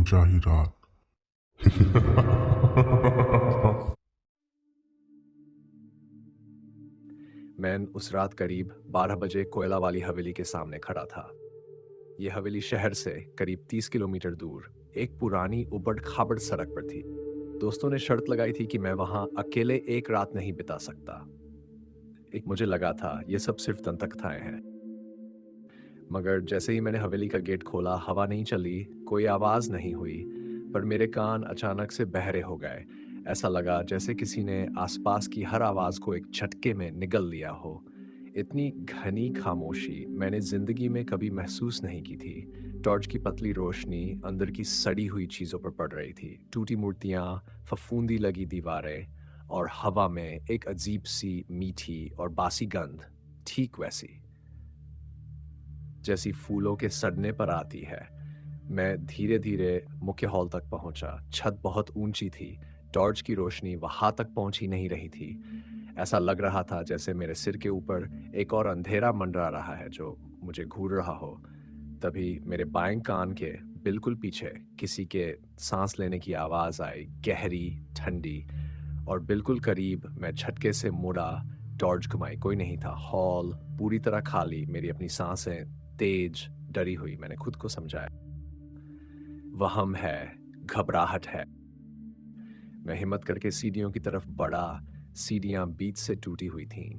समझा ही रात। मैं उस रात करीब 12 बजे कोयला वाली हवेली के सामने खड़ा था। ये हवेली शहर से करीब 30 किलोमीटर दूर एक पुरानी उबड़-खाबड़ सड़क पर थी। दोस्तों ने शर्त लगाई थी कि मैं वहां अकेले एक रात नहीं बिता सकता। एक मुझे लगा था ये सब सिर्फ दंतकथाएं हैं। मगर जैसे ही मैंने हवेली का गेट खोला, हवा नहीं चली, कोई आवाज नहीं हुई, पर मेरे कान अचानक से बहरे हो गए। ऐसा लगा जैसे किसी ने आसपास की हर आवाज को एक झटके में निगल लिया हो। इतनी घनी खामोशी मैंने जिंदगी में कभी महसूस नहीं की थी। टॉर्च की पतली रोशनी अंदर की सड़ी हुई चीजों पर पड़ रही थी। टूटी मूर्तियां, फफूंदी लगी दीवारें और हवा में एक अजीब सी मीठी और बासी गंध, ठीक वैसी जैसी फूलों के सड़ने पर आती है। मैं धीरे-धीरे मुख्य हॉल तक पहुंचा। छत बहुत ऊंची थी। टॉर्च की रोशनी वहां तक पहुंच ही नहीं रही थी। ऐसा लग रहा था जैसे मेरे सिर के ऊपर एक और अंधेरा मंडरा रहा है जो मुझे घूर रहा हो। तभी मेरे बाएं कान के बिल्कुल पीछे किसी के सांस लेने की आवाज आई, गहरी, ठंडी और बिल्कुल करीब। मैं झटके से मुड़ा, टॉर्च घुमाई, कोई नहीं था। हॉल पूरी तरह खाली, मेरी अपनी सांसें तेज, डरी हुई। मैंने खुद को समझाया, वहम है, घबराहट है। मैं हिम्मत करके सीढ़ियों की तरफ बढ़ा। सीढ़ियां बीच से टूटी हुई थीं।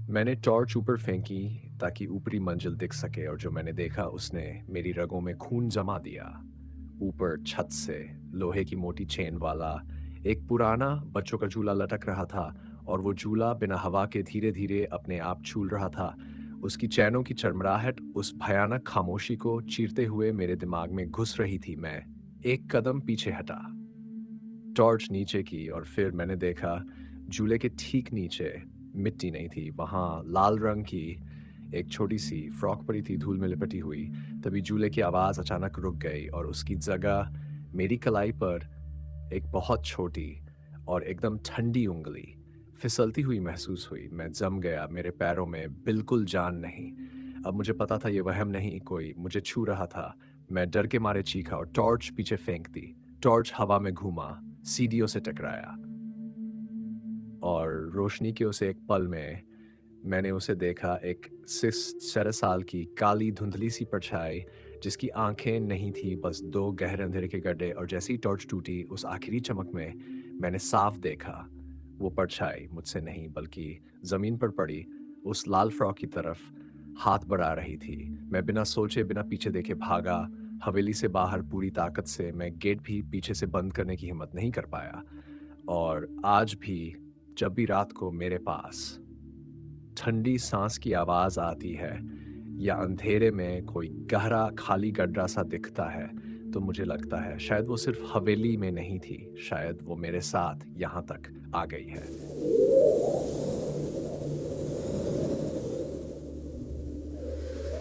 मैंने टॉर्च ऊपर फेंकी ताकि ऊपरी मंजिल दिख सके, और जो मैंने देखा उसने मेरी रगों में खून जमा दिया। ऊपर छत से लोहे की मोटी चेन वाला एक पुराना बच्चों का झूला लटक रहा था, और वो झूला बिना हवा के धीरे धीरे अपने आप झूल रहा था। उसकी चैनों की चरमराहट उस भयानक खामोशी को चीरते हुए मेरे दिमाग में घुस रही थी। मैं एक कदम पीछे हटा, टॉर्च नीचे की, और फिर मैंने देखा झूले के ठीक नीचे मिट्टी नहीं थी, वहां लाल रंग की एक छोटी सी फ्रॉक पड़ी थी, धूल में लिपटी हुई। तभी झूले की आवाज अचानक रुक गई और उसकी जगह मेरी कलाई पर एक बहुत छोटी और एकदम ठंडी उंगली फिसलती हुई महसूस हुई। मैं जम गया, मेरे पैरों में बिल्कुल जान नहीं। अब मुझे पता था ये वहम नहीं, कोई मुझे छू रहा था। मैं डर के मारे चीखा और टॉर्च पीछे फेंक दी। टॉर्च हवा में घूमा, सीढ़ियों से टकराया, और रोशनी के उस एक पल में मैंने उसे देखा, एक 17 साल की काली धुंधली सी परछाई जिसकी आंखें नहीं थी, बस दो गहरे अंधेरे के गड्ढे। और जैसे ही टॉर्च टूटी, उस आखिरी चमक में मैंने साफ देखा वो परछाई मुझसे नहीं बल्कि जमीन पर पड़ी उस लाल फ्रॉक की तरफ हाथ बढ़ा रही थी। मैं बिना सोचे बिना पीछे देखे भागा हवेली से बाहर पूरी ताकत से। मैं गेट भी पीछे से बंद करने की हिम्मत नहीं कर पाया। और आज भी जब भी रात को मेरे पास ठंडी सांस की आवाज आती है या अंधेरे में कोई गहरा खाली गड्ढा सा दिखता है, तो मुझे लगता है शायद वो सिर्फ हवेली में नहीं थी, शायद वो मेरे साथ यहाँ तक आ गई है।